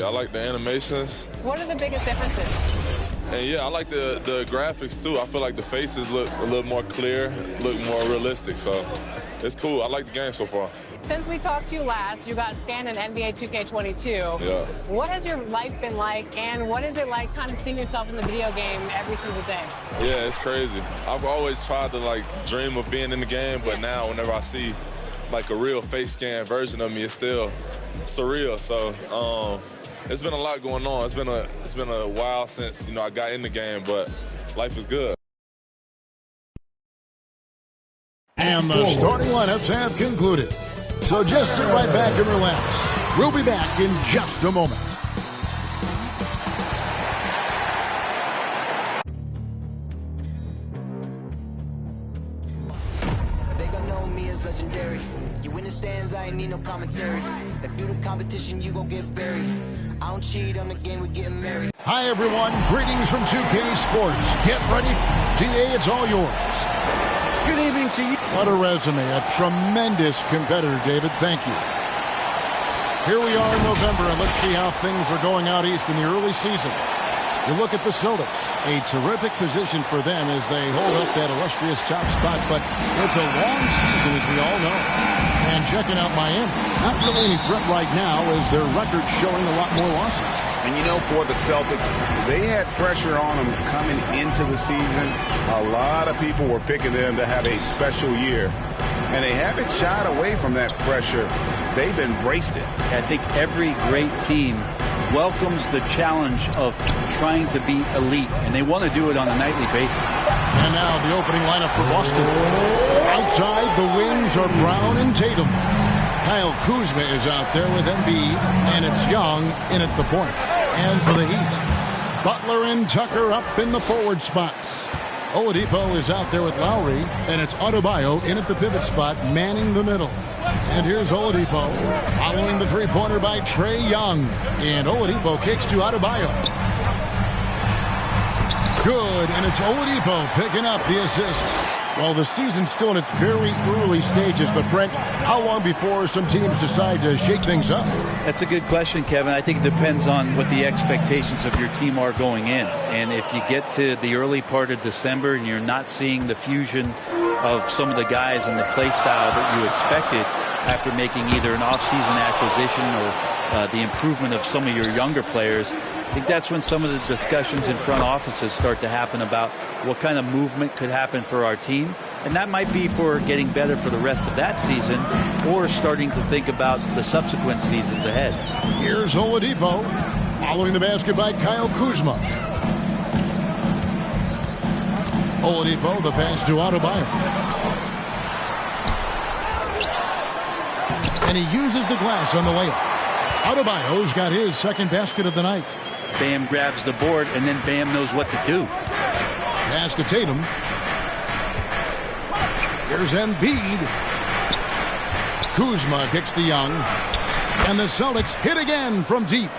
I like the animations. What are the biggest differences? And yeah, I like the graphics too. I feel like the faces look a little more clear, look more realistic. So it's cool. I like the game so far. Since we talked to you last, you got scanned in NBA 2K22. Yeah. What has your life been like, and what is it like kind of seeing yourself in the video game every single day? Yeah, it's crazy. I've always tried to dream of being in the game, but now whenever I see like a real face scan version of me, it's still surreal. So it's been a lot going on. It's been a while since I got in the game, but life is good. And the starting lineups have concluded. So just sit right back and relax. We'll be back in just a moment. They gon' know me as legendary. You in the stands, I ain't need no commentary. If you the competition, you gon' get buried. I don't cheat on the game, we getting married. Hi, everyone. Greetings from 2K Sports. Get ready. DA, it's all yours. Good evening to you. What a resume. A tremendous competitor, David. Thank you. Here we are in November, and let's see how things are going out east in the early season. You look at the Celtics, a terrific position for them as they hold up that illustrious top spot, but it's a long season, as we all know. And checking out Miami, not really any threat right now as their record showing a lot more losses. And for the Celtics, they had pressure on them coming into the season. A lot of people were picking them to have a special year, and they haven't shied away from that pressure. They've embraced it. I think every great team welcomes the challenge of trying to be elite, and they want to do it on a nightly basis. And now the opening lineup for Boston. Outside, the wings are Brown and Tatum. Kyle Kuzma is out there with Embiid, and it's Young in at the point. And for the Heat, Butler and Tucker up in the forward spots. Oladipo is out there with Lowry, and it's Adebayo in at the pivot spot, manning the middle. And here's Oladipo, following the three-pointer by Trae Young. And Oladipo kicks to Adebayo. Good, and it's Oladipo picking up the assist. Well, the season's still in its very early stages, but Brent, how long before some teams decide to shake things up? That's a good question, Kevin. I think it depends on what the expectations of your team are going in. And if you get to the early part of December and you're not seeing the fusion of some of the guys and the play style that you expected after making either an offseason acquisition or the improvement of some of your younger players, I think that's when some of the discussions in front offices start to happen about what kind of movement could happen for our team. And that might be for getting better for the rest of that season or starting to think about the subsequent seasons ahead. Here's Oladipo following the basket by Kyle Kuzma. Oladipo, the pass to Adebayo. And he uses the glass on the layup. Adebayo's got his second basket of the night. Bam grabs the board, and then Bam knows what to do. Pass to Tatum. Here's Embiid. Kuzma kicks to Young. And the Celtics hit again from deep.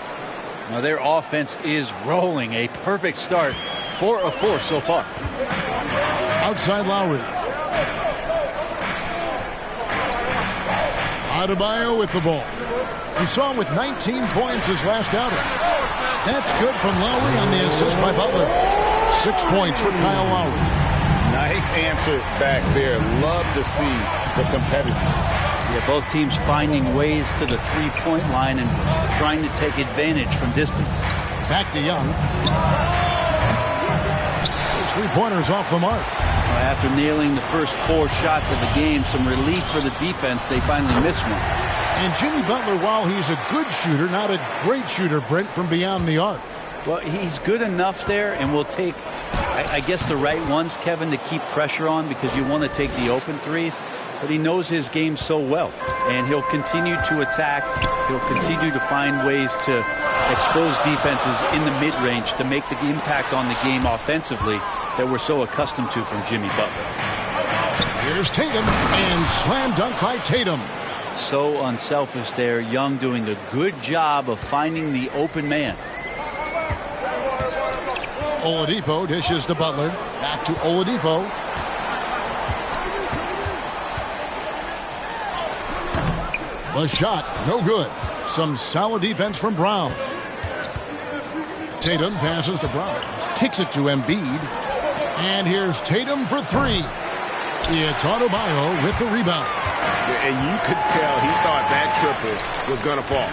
Now their offense is rolling. A perfect start. 4 of 4 so far. Outside Lowry. Adebayo with the ball. We saw him with 19 points his last outing. That's good from Lowry on the assist by Butler. 6 points for Kyle Lowry. Nice answer back there. Love to see the competitiveness. Yeah, both teams finding ways to the three-point line and trying to take advantage from distance. Back to Young. His three-pointer's off the mark. After nailing the first 4 shots of the game, some relief for the defense. They finally missed one. And Jimmy Butler, while he's a good shooter, not a great shooter, Brent, from beyond the arc. Well, he's good enough there, and will take, I guess, the right ones, Kevin, to keep pressure on because you want to take the open threes. But he knows his game so well, and he'll continue to attack. He'll continue to find ways to expose defenses in the mid-range to make the impact on the game offensively that we're so accustomed to from Jimmy Butler. Here's Tatum, and slam dunk by Tatum. So unselfish there. Young doing a good job of finding the open man. Oladipo dishes to Butler. Back to Oladipo. The shot, no good. Some solid defense from Brown. Tatum passes to Brown. Kicks it to Embiid. And here's Tatum for three. It's Adebayo with the rebound. And you could tell he thought that triple was going to fall.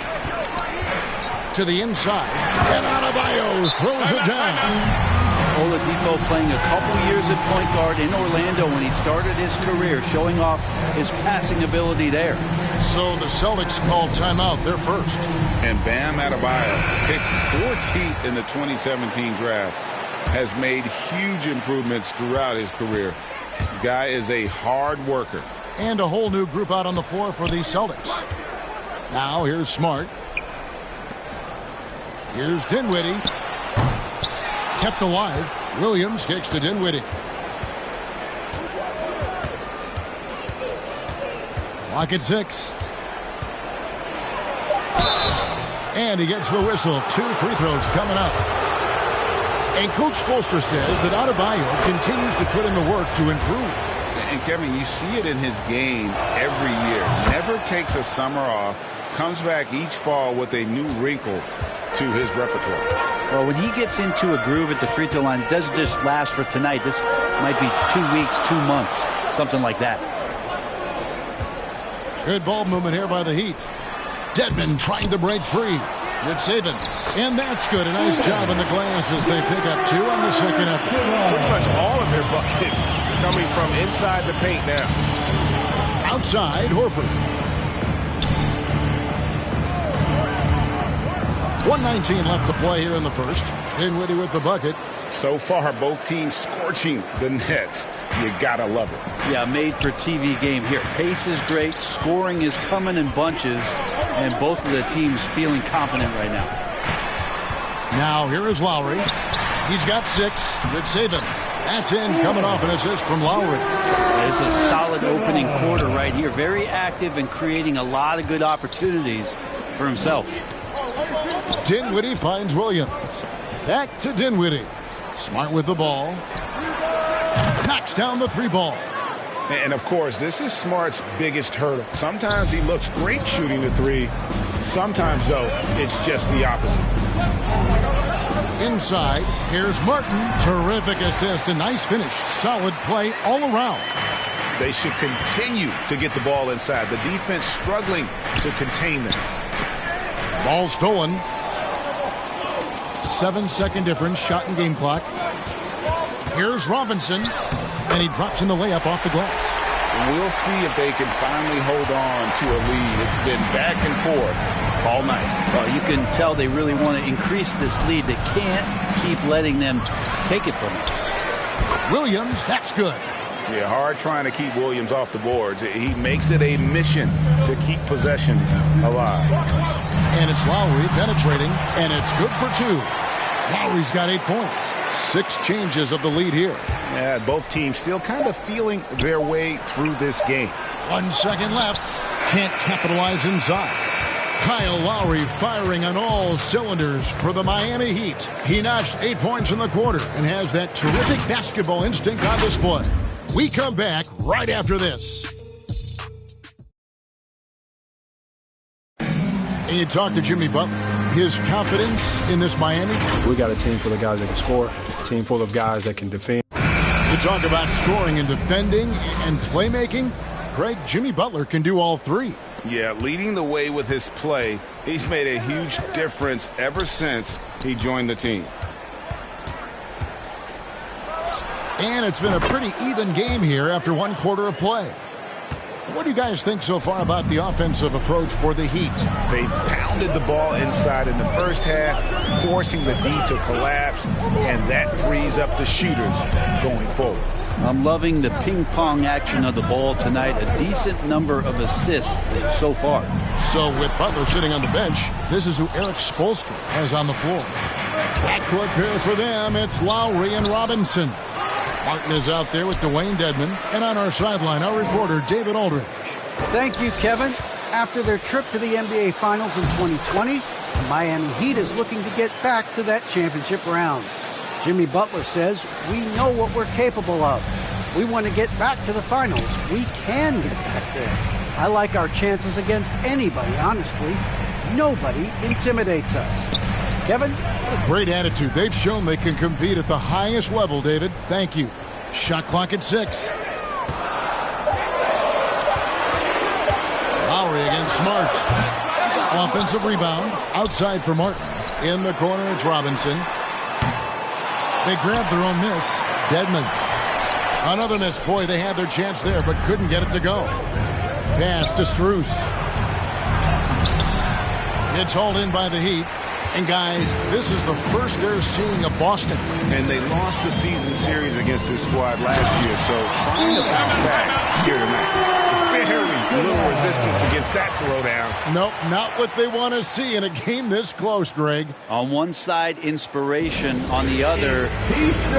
To the inside. And Adebayo throws it down. Oladipo playing a couple years at point guard in Orlando when he started his career, showing off his passing ability there. So the Celtics call timeout. They're first. And Bam Adebayo, picked 14th in the 2017 draft, has made huge improvements throughout his career. The guy is a hard worker. And a whole new group out on the floor for the Celtics. Now here's Smart. Here's Dinwiddie. Kept alive. Williams kicks to Dinwiddie. Clock at 6. And he gets the whistle. 2 free throws coming up. And Coach Spoelstra says that Adebayo continues to put in the work to improve. And Kevin, you see it in his game every year. Never takes a summer off. Comes back each fall with a new wrinkle to his repertoire. Well, when he gets into a groove at the free throw line, it doesn't just last for tonight. This might be 2 weeks, 2 months, something like that. Good ball movement here by the Heat. Dedmon trying to break free. Good saving. And that's good. A nice job in the glass as they pick up 2 on the second effort. Pretty much all of their buckets coming from inside the paint now. Outside, Horford. 1:19 left to play here in the first. Dinwiddie with the bucket. So far, both teams scorching the Nets. You gotta love it. Yeah, made for TV game here. Pace is great. Scoring is coming in bunches. And both of the teams feeling confident right now. Now here is Lowry. He's got 6. Good saving. That's in, coming off an assist from Lowry. It's a solid opening quarter right here. Very active and creating a lot of good opportunities for himself. Dinwiddie finds Williams. Back to Dinwiddie. Smart with the ball. Knocks down the 3 ball. And of course, this is Smart's biggest hurdle. Sometimes he looks great shooting the 3. Sometimes, though, it's just the opposite. Inside, here's Martin. Terrific assist, a nice finish. Solid play all around. They should continue to get the ball inside. The defense struggling to contain them. Ball stolen. 7-second difference, shot and game clock. Here's Robinson, and he drops in the layup off the glass. We'll see if they can finally hold on to a lead. It's been back and forth all night. Well, you can tell they really want to increase this lead. They can't keep letting them take it from them. Williams, that's good. Yeah, hard trying to keep Williams off the boards. He makes it a mission to keep possessions alive. And it's Lowry penetrating, and it's good for 2. Lowry's got 8 points. 6 changes of the lead here. Yeah, both teams still kind of feeling their way through this game. 1 second left. Can't capitalize inside. Kyle Lowry firing on all cylinders for the Miami Heat. He notched 8 points in the quarter and has that terrific basketball instinct on display. We come back right after this. And you talk to Jimmy Butler. His confidence in this Miami. We got a team full of guys that can score, a team full of guys that can defend. You talk about scoring and defending and playmaking. Craig, Jimmy Butler can do all 3. Yeah, leading the way with his play. He's made a huge difference ever since he joined the team. And it's been a pretty even game here after 1 quarter of play. What do you guys think so far about the offensive approach for the Heat? They pounded the ball inside in the first half, forcing the D to collapse, and that frees up the shooters going forward. I'm loving the ping-pong action of the ball tonight. A decent number of assists so far. So with Butler sitting on the bench, this is who Eric Spoelstra has on the floor. Backcourt pair for them, it's Lowry and Robinson. Martin is out there with Dwayne Dedmon. And on our sideline, our reporter, David Aldridge. Thank you, Kevin. After their trip to the NBA Finals in 2020, the Miami Heat is looking to get back to that championship round. Jimmy Butler says, we know what we're capable of. We want to get back to the finals. We can get back there. I like our chances against anybody, honestly. Nobody intimidates us. Kevin? Great attitude. They've shown they can compete at the highest level, David. Thank you. Shot clock at 6. Lowry against Smart. Offensive rebound. Outside for Martin. In the corner, it's Robinson. They grabbed their own miss. Dedmon. Another miss. Boy, they had their chance there, but couldn't get it to go. Pass to Strus. It's hauled in by the Heat. And guys, this is the first they're seeing of Boston. And they lost the season series against this squad last year, so trying to bounce back here tonight. Very little resistance against that throwdown. Nope, not what they want to see in a game this close, Greg. On one side, inspiration. On the other,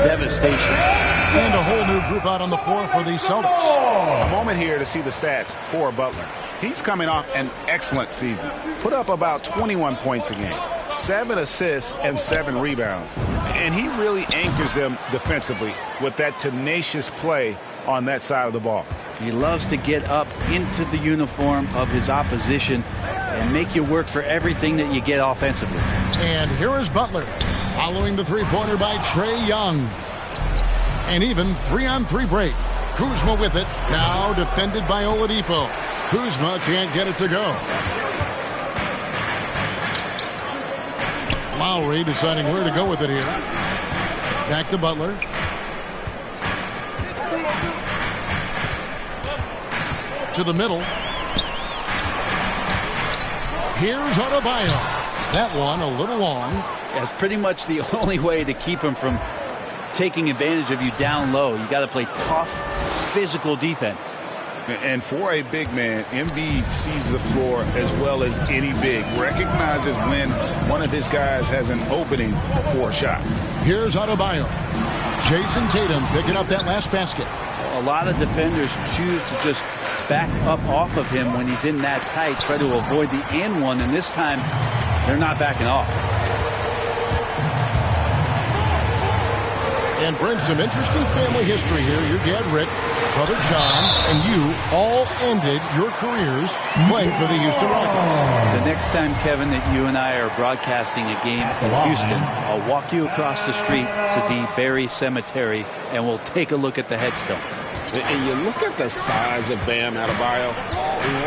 devastation. And a whole new group out on the floor for the Celtics. A moment here to see the stats for Butler. He's coming off an excellent season. Put up about 21 points a game, 7 assists, and 7 rebounds. And he really anchors them defensively with that tenacious play on that side of the ball. He loves to get up into the uniform of his opposition and make you work for everything that you get offensively. And here is Butler, following the three-pointer by Trae Young. An even 3-on-3 break. Kuzma with it, now defended by Oladipo. Kuzma can't get it to go. Lowry deciding where to go with it here. Back to Butler. To the middle. Here's Adebayo. That one a little long. Yeah, it's pretty much the only way to keep him from taking advantage of you down low. You got to play tough, physical defense. And for a big man, Embiid sees the floor as well as any big. Recognizes when one of his guys has an opening for a shot. Here's Adebayo. Jason Tatum picking up that last basket. A lot of defenders choose to just back up off of him when he's in that tight, try to avoid the and one, and this time they're not backing off. And Brent, some interesting family history here. Your dad, Rick, brother John, and you all ended your careers playing for the Houston Rockets. The next time, Kevin, that you and I are broadcasting a game in Houston, I'll walk you across the street to the Barry Cemetery, and we'll take a look at the headstone. And you look at the size of Bam Adebayo,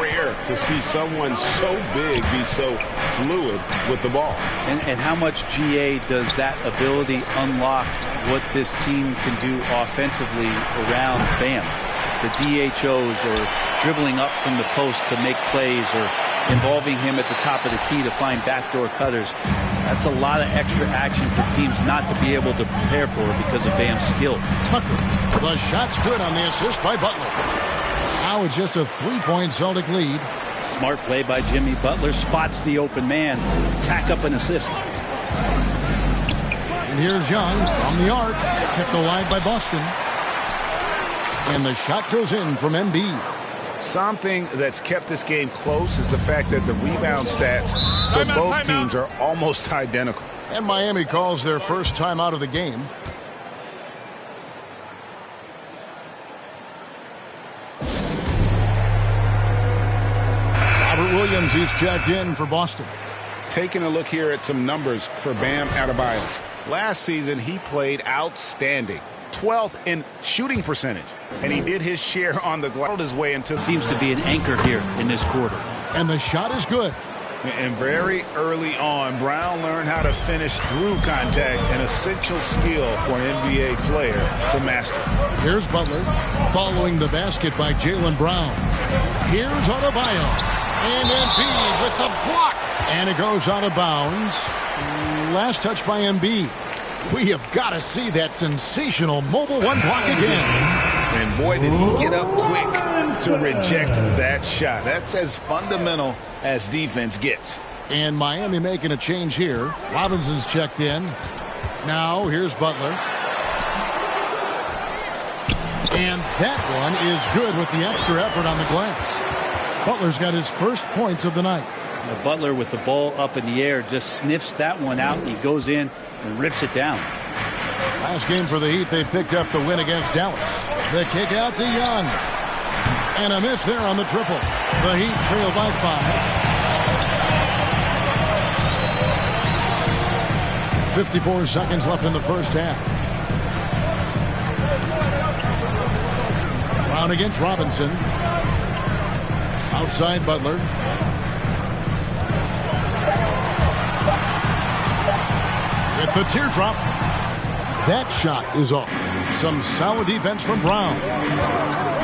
rare to see someone so big be so fluid with the ball. And how much GA does that ability unlock what this team can do offensively around Bam? The DHOs or dribbling up from the post to make plays or involving him at the top of the key to find backdoor cutters. That's a lot of extra action for teams not to be able to prepare for because of Bam's skill. Tucker, the shot's good on the assist by Butler. Now it's just a 3-point Celtic lead. Smart play by Jimmy Butler. Spots the open man. Tack up an assist. And here's Young from the arc. Kept alive by Boston. And the shot goes in from Embiid. Something that's kept this game close is the fact that the rebound stats for both teams are almost identical. And Miami calls their first time out of the game. Robert Williams, he's checked in for Boston. Taking a look here at some numbers for Bam Adebayo. Last season, he played outstanding. 12th in shooting percentage, and he did his share on the glass. His way into seems to be an anchor here in this quarter. And the shot is good. And very early on, Brown learned how to finish through contact, an essential skill for an NBA player to master. Here's Butler following the basket by Jaylen Brown. Here's Adebayo. And Embiid with the block. And it goes out of bounds. Last touch by Embiid. We have got to see that sensational mobile one block again. And boy, did he get up quick to reject that shot. That's as fundamental as defense gets. And Miami making a change here. Robinson's checked in. Now here's Butler. And that one is good with the extra effort on the glass. Butler's got his first points of the night. Butler with the ball up in the air just sniffs that one out, and he goes in and rips it down. Last game for the Heat, they picked up the win against Dallas. The kick out to Young. And a miss there on the triple. The Heat trail by 5. 54 seconds left in the first half. Brown against Robinson. Outside Butler. With the teardrop. That shot is off. Some solid defense from Brown.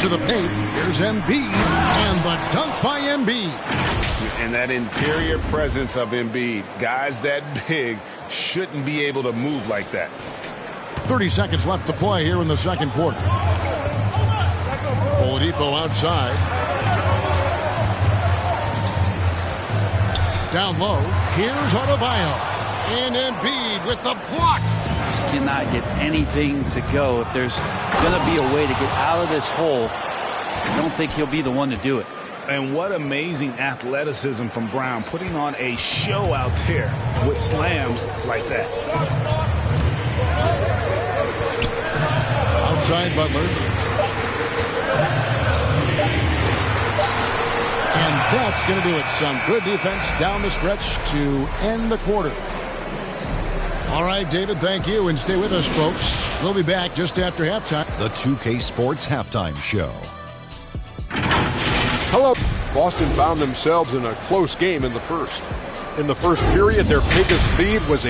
To the paint. Here's Embiid. And the dunk by Embiid. And that interior presence of Embiid. Guys that big shouldn't be able to move like that. 30 seconds left to play here in the second quarter. Oladipo outside. Down low. Here's Adebayo. And Embiid with the block. Just cannot get anything to go. If there's going to be a way to get out of this hole, I don't think he'll be the one to do it. And what amazing athleticism from Brown, putting on a show out there with slams like that. Outside Butler. And that's going to do it. Some good defense down the stretch to end the quarter. All right, David, thank you. And stay with us, folks. We'll be back just after halftime. The 2K Sports Halftime Show. Hello. Boston found themselves in a close game in the first. In the first period, their biggest lead was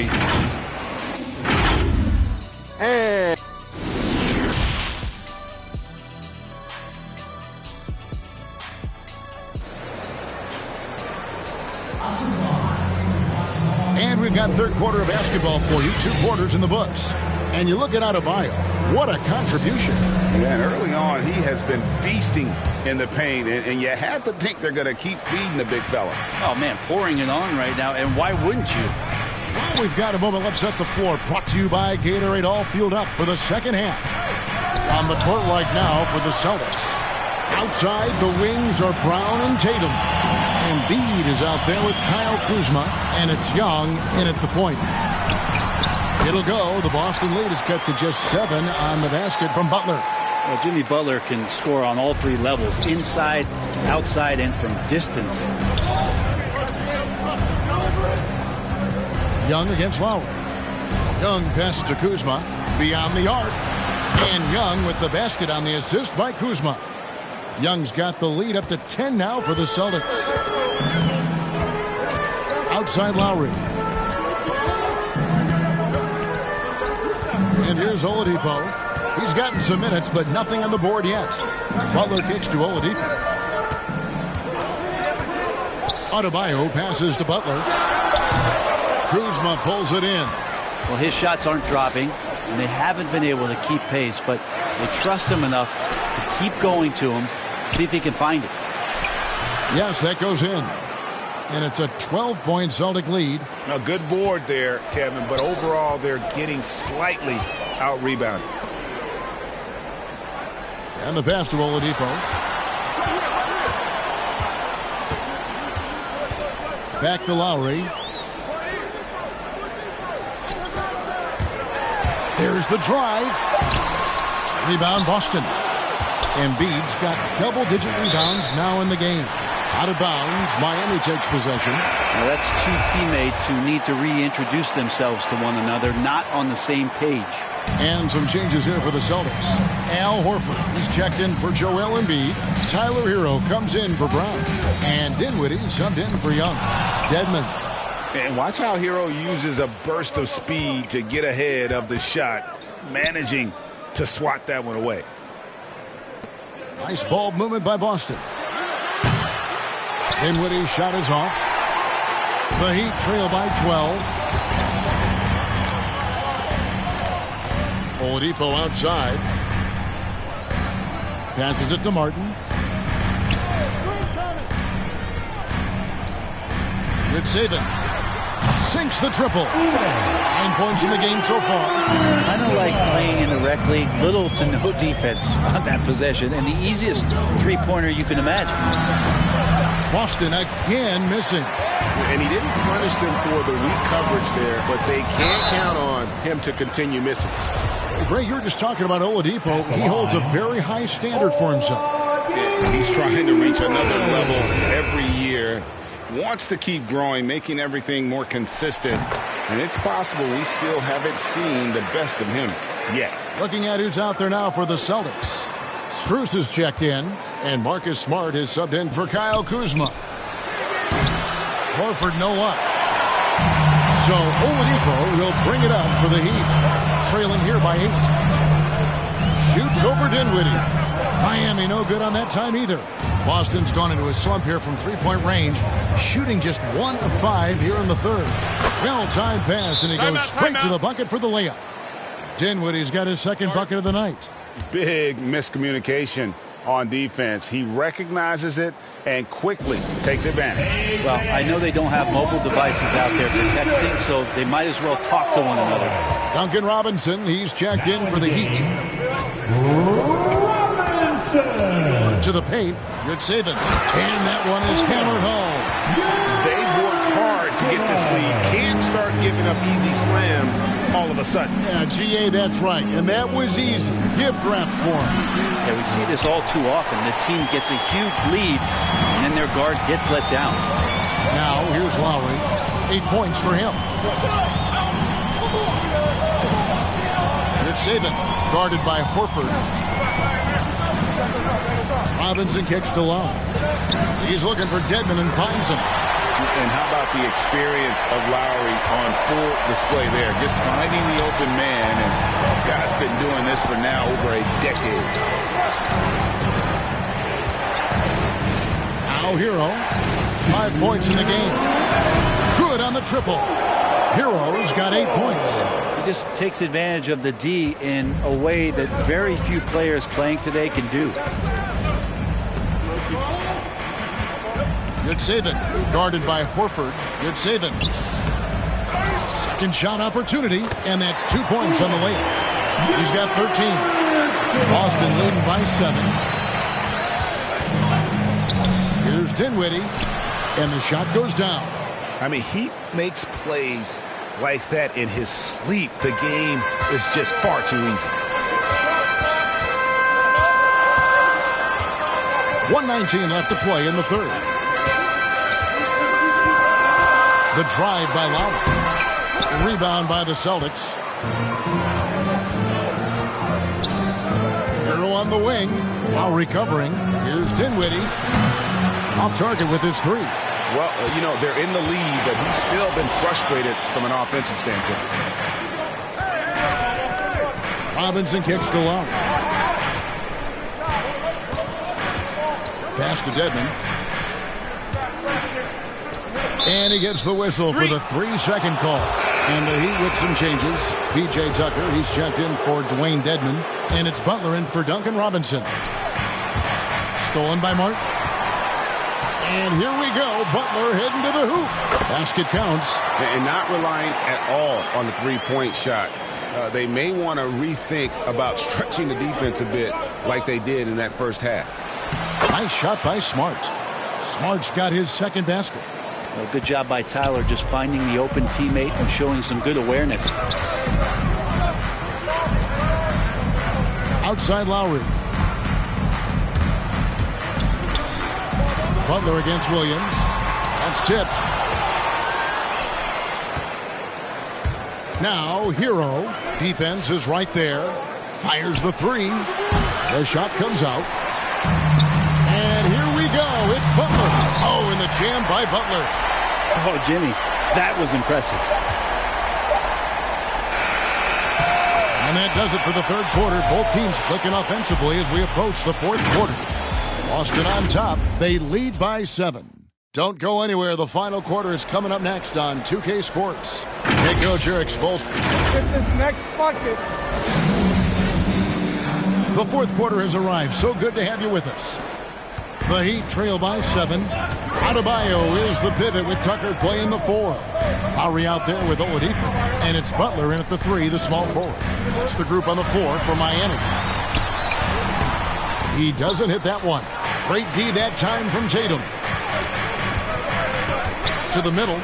and we've got third quarter of basketball for you. 2 quarters in the books. And you look at Adebayo. What a contribution. Yeah, and early on, he has been feasting in the paint, and you have to think they're going to keep feeding the big fella. Oh, man, pouring it on right now, and why wouldn't you? Well, we've got a moment. Let's set the floor. Brought to you by Gatorade, all fueled up for the second half. On the court right now for the Celtics. Outside, the wings are Brown and Tatum. Embiid is out there with Kyle Kuzma, and it's Young in at the point. It'll go. The Boston lead is cut to just 7 on the basket from Butler. Well, Jimmy Butler can score on all 3 levels, inside, outside, and from distance. Young against Lowry. Young passes to Kuzma beyond the arc. And Young with the basket on the assist by Kuzma. Young's got the lead up to 10 now for the Celtics. Outside Lowry. And here's Oladipo. He's gotten some minutes, but nothing on the board yet. Butler kicks to Oladipo. Adebayo passes to Butler. Kuzma pulls it in. Well, his shots aren't dropping, and they haven't been able to keep pace, but they trust him enough to keep going to him, see if he can find it. Yes, that goes in. And it's a 12-point Celtic lead. A good board there, Kevin, but overall they're getting slightly out-rebounded. And the pass to Oladipo. Back to Lowry. There's the drive. Rebound Boston. Embiid's got double-digit rebounds now in the game. Out of bounds, Miami takes possession. Now that's 2 teammates who need to reintroduce themselves to one another, not on the same page. And some changes here for the Celtics. Al Horford, he's checked in for Joel Embiid. Tyler Hero comes in for Brown. And Dinwiddie subbed in for Young. Dedmon. And watch how Hero uses a burst of speed to get ahead of the shot, managing to swat that one away. Nice ball movement by Boston. Dinwiddie's shot is off. The Heat trail by 12. Oladipo outside. Passes it to Martin. Ritzaven sinks the triple. 9 points in the game so far. Kind of like playing in the rec league, little to no defense on that possession, and the easiest 3-pointer you can imagine. Boston again missing. And he didn't punish them for the weak coverage there, but they can't count on him to continue missing. Ray, you were just talking about Oladipo. He holds a very high standard for himself. Yeah, he's trying to reach another level every year. Wants to keep growing, making everything more consistent. And it's possible we still haven't seen the best of him yet. Looking at who's out there now for the Celtics. Strus is checked in, and Marcus Smart is subbed in for Kyle Kuzma. Horford no luck. So Oladipo will bring it up for the Heat, trailing here by 8. Shoots over Dinwiddie. Miami no good on that time either. Boston's gone into a slump here from three-point range, shooting just 1 of 5 here in the third. Well-timed pass, and he goes straight to the bucket for the layup. Dinwiddie's got his second bucket of the night. Big miscommunication on defense. He recognizes it and quickly takes advantage. Well, I know they don't have mobile devices out there for texting, so they might as well talk to one another. Duncan Robinson, he's checked in for the Heat. To the paint, Yurtseven. And that one is hammered home. They've worked hard to get this lead. Can't start giving up easy slams all of a sudden. Yeah, GA, that's right. And that was easy. Gift wrap for him. Yeah, we see this all too often. The team gets a huge lead, and then their guard gets let down. Now, here's Lowry. 8 points for him. Yurtseven, guarded by Horford. Robinson kicks to Love. He's looking for Dedmon and finds him. And how about the experience of Lowry on full display there? Just finding the open man, and the guy's been doing this for now over a decade. Now Hero, 5 points in the game. Good on the triple. Hero's got 8 points. He just takes advantage of the D in a way that very few players playing today can do. Yurtseven, guarded by Horford. Yurtseven. Second shot opportunity, and that's 2 points on the layup. He's got 13. Boston leading by 7. Here's Dinwiddie, and the shot goes down. I mean, he makes plays like that in his sleep. The game is just far too easy. 1:19 left to play in the third. The drive by Lowry. The rebound by the Celtics. Hero on the wing. Lowry covering. Here's Dinwiddie. Off target with his 3. Well, you know, they're in the lead, but he's still been frustrated from an offensive standpoint. Robinson kicks to Lowry. Pass to Dedmon. And he gets the whistle for the 3-second call. And the Heat with some changes. P.J. Tucker, he's checked in for Dwayne Dedmon. And it's Butler in for Duncan Robinson. Stolen by Martin. And here we go. Butler heading to the hoop. Basket counts. And not relying at all on the three-point shot. They may want to rethink about stretching the defense a bit like they did in that first half. Nice shot by Smart. Smart's got his second basket. Well, good job by Tyler just finding the open teammate and showing some good awareness. Outside Lowry. Butler against Williams. That's tipped. Now Hero. Defense is right there. Fires the 3. The shot comes out. And here we go. It's Butler. Oh, and the jam by Butler. Oh, Jimmy, that was impressive. And that does it for the third quarter. Both teams clicking offensively as we approach the fourth quarter. Boston on top. They lead by 7. Don't go anywhere. The final quarter is coming up next on 2K Sports. Head coach Eric Spoelstra. Get this next bucket. The fourth quarter has arrived. So good to have you with us. The Heat trail by 7. Adebayo is the pivot with Tucker playing the 4. Lowry out there with Oladipo. And it's Butler in at the 3, the small forward. That's the group on the 4 for Miami. He doesn't hit that one. Great D that time from Tatum. To the middle.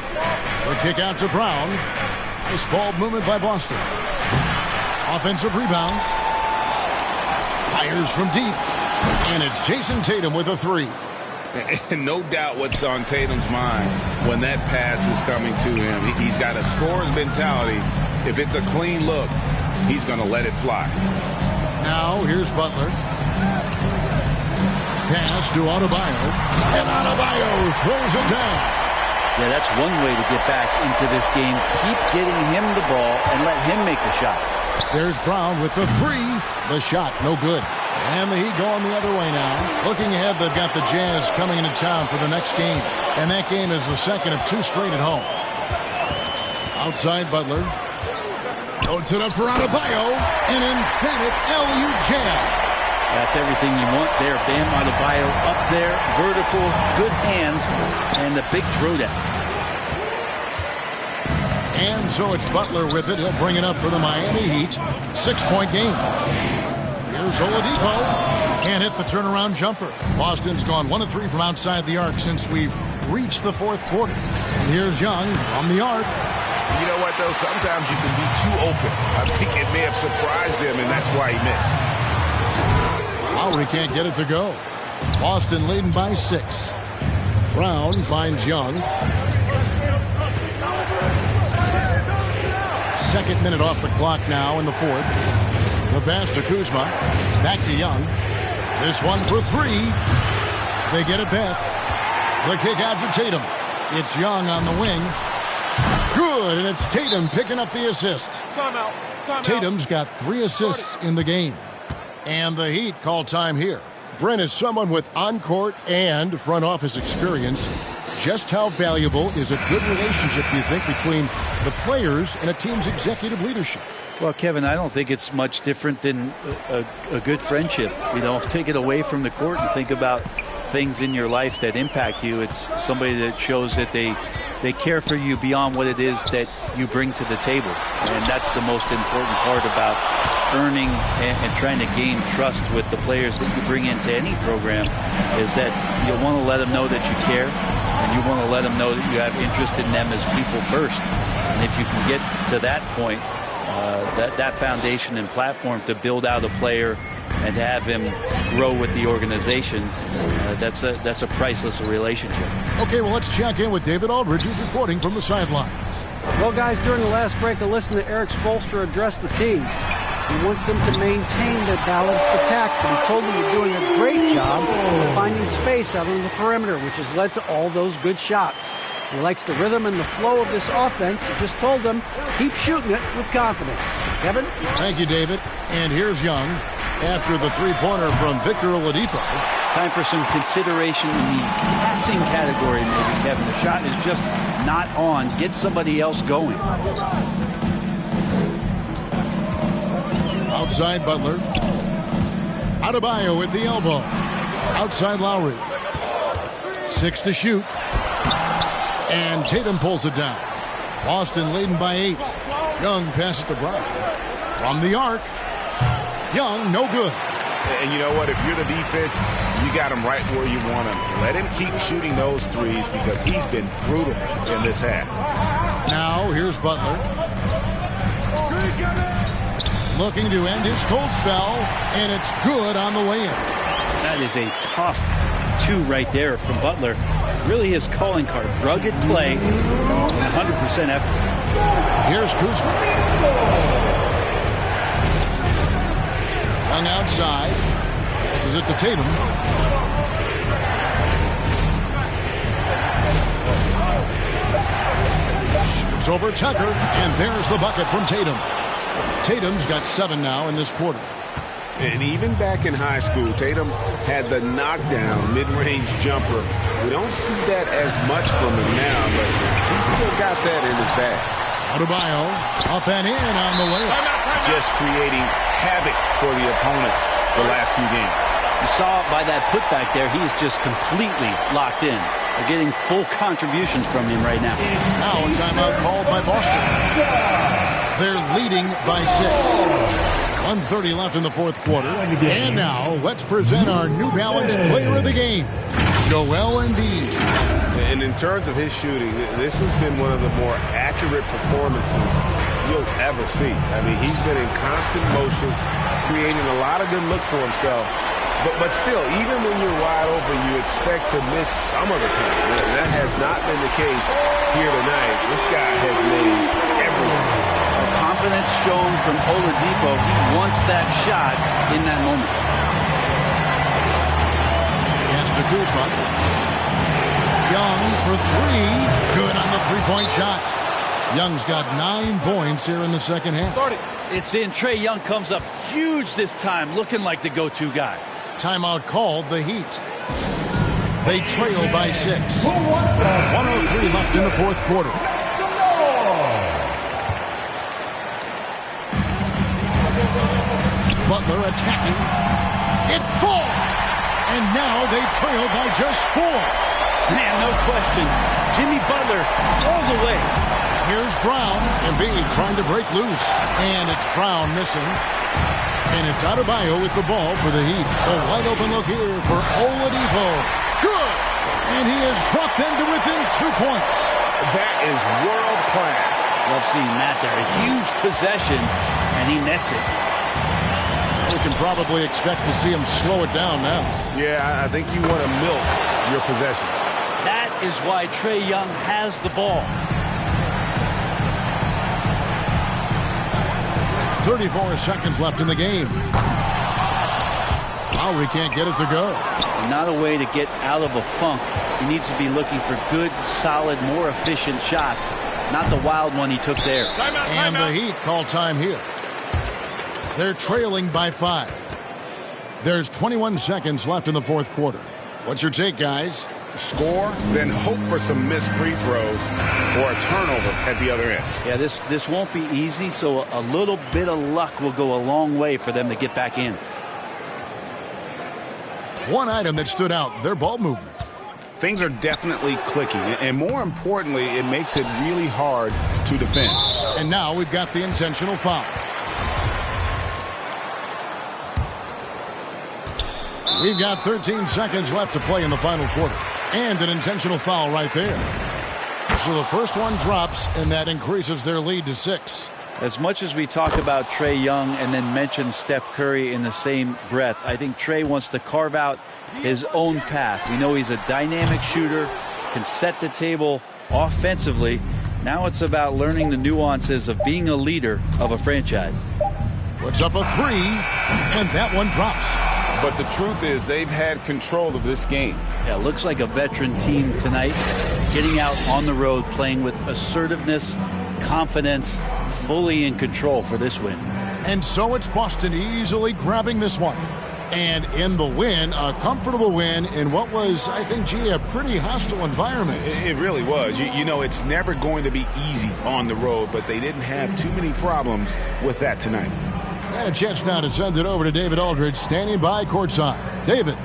The kick out to Brown. Nice ball movement by Boston. Offensive rebound. Fires from deep. And it's Jason Tatum with a 3. And no doubt what's on Tatum's mind when that pass is coming to him. He's got a scorer's mentality. If it's a clean look, he's going to let it fly. Now here's Butler. Pass to Adebayo. And Adebayo throws it down. Yeah, that's one way to get back into this game. Keep getting him the ball and let him make the shots. There's Brown with the three. The shot, no good. And the Heat going the other way now. Looking ahead, they've got the Jazz coming into town for the next game. And that game is the second of 2 straight at home. Outside Butler. Goes it up for Adebayo. An emphatic LU jam. That's everything you want there. Bam Adebayo up there. Vertical, good hands, and the big throwdown. And so it's Butler with it. He'll bring it up for the Miami Heat. 6-point game. Here's Oladipo. Can't hit the turnaround jumper. Boston's gone 1 of 3 from outside the arc since we've reached the 4th quarter. And here's Young from the arc. You know what, though? Sometimes you can be too open. I think it may have surprised him, and that's why he missed. Lowry can't get it to go. Boston leading by 6. Brown finds Young. 2nd minute off the clock now in the 4th. The pass to Kuzma. Back to Young. This one for 3. They get it back. The kick out to Tatum. It's Young on the wing. Good, and it's Tatum picking up the assist. Timeout. Tatum's got 3 assists in the game. And the Heat call time here. Brent, is someone with on-court and front office experience, just how valuable is a good relationship, do you think, between the players and a team's executive leadership? Well, Kevin, I don't think it's much different than a good friendship. You know, take it away from the court and think about things in your life that impact you. It's somebody that shows that they care for you beyond what it is that you bring to the table. And that's the most important part about earning and trying to gain trust with the players that you bring into any program, is that you want to let them know that you care, and you want to let them know that you have interest in them as people first. And if you can get to that point, that foundation and platform to build out a player and to have him grow with the organization, that's a priceless relationship. Okay, well, let's check in with David Aldridge, who's reporting from the sidelines. Well, guys, during the last break, I listened to Eric Spoelstra address the team. He wants them to maintain their balanced attack, but he told them they're doing a great job of finding space out on the perimeter, which has led to all those good shots. He likes the rhythm and the flow of this offense. He just told them, keep shooting it with confidence. Kevin? Thank you, David. And here's Young after the three-pointer from Victor Oladipo. Time for some consideration in the passing category, maybe, Kevin. The shot is just not on. Get somebody else going. Outside Butler. Adebayo with the elbow. Outside Lowry. 6 to shoot. And Tatum pulls it down. Boston leading by 8. Young passes to Brown. From the arc. Young, no good. And you know what? If you're the defense, you got him right where you want him. Let him keep shooting those threes because he's been brutal in this half. Now, here's Butler. Looking to end his cold spell, and it's good on the way in. That is a tough 2 right there from Butler. Really his calling card. Rugged play and 100% effort. Here's Kuzma. Young outside. This is it to Tatum. Shoots over Tucker, and there's the bucket from Tatum. Tatum's got 7 now in this quarter. And even back in high school, Tatum had the knockdown mid-range jumper. We don't see that as much from him now, but he still got that in his bag. Adebayo up and in on the way. Just creating havoc for the opponents the last few games. You saw by that putback there, he's just completely locked in. They're getting full contributions from him right now. Now a timeout called by Boston. They're leading by 6. 1:30 left in the 4th quarter. And now, let's present our New Balance Player of the Game, Joel Embiid. And in terms of his shooting, this has been one of the more accurate performances you'll ever see. I mean, he's been in constant motion, creating a lot of good looks for himself. But still, even when you're wide open, you expect to miss some of the time. And that has not been the case here tonight. This guy has made everyone. Confidence shown from Oladipo. He wants that shot in that moment. Pass to Kuzma. Young for three. Good on the three-point shot. Young's got 9 points here in the second half. It's in. Trae Young comes up huge this time, looking like the go-to guy. Timeout called, the Heat. They trail by 6. 1:03 left in the fourth quarter. Butler attacking. It falls! And now they trail by just 4. Man, no question. Jimmy Butler all the way. Here's Brown. Embiid trying to break loose. And it's Brown missing. And it's Adebayo with the ball for the Heat. A wide open look here for Oladipo. Good! And he has brought them to within 2 points. That is world class. Love seeing that there. A huge possession, and he nets it. We can probably expect to see him slow it down now. Yeah, I think you want to milk your possessions. That is why Trae Young has the ball. 34 seconds left in the game. Lowry can't get it to go. Not a way to get out of a funk. He needs to be looking for good, solid, more efficient shots. Not the wild one he took there. And the Heat call time here. They're trailing by 5. There's 21 seconds left in the fourth quarter. What's your take, guys? Score, then hope for some missed free throws or a turnover at the other end. Yeah, this won't be easy, so a little bit of luck will go a long way for them to get back in. One item that stood out, their ball movement. Things are definitely clicking, and more importantly, it makes it really hard to defend. And now we've got the intentional foul. We've got 13 seconds left to play in the final quarter. And an intentional foul right there. So the first one drops, and that increases their lead to 6. As much as we talk about Trae Young and then mention Steph Curry in the same breath, I think Trae wants to carve out his own path. We know he's a dynamic shooter, can set the table offensively. Now it's about learning the nuances of being a leader of a franchise. Puts up a 3, and that one drops. But the truth is they've had control of this game. Yeah, looks like a veteran team tonight, getting out on the road, playing with assertiveness, confidence, fully in control for this win. And so it's Boston easily grabbing this one. And in the win, a comfortable win in what was, I think, a pretty hostile environment. It really was. You know, it's never going to be easy on the road, but they didn't have too many problems with that tonight. And a chance now to send it over to David Aldridge, standing by courtside. David.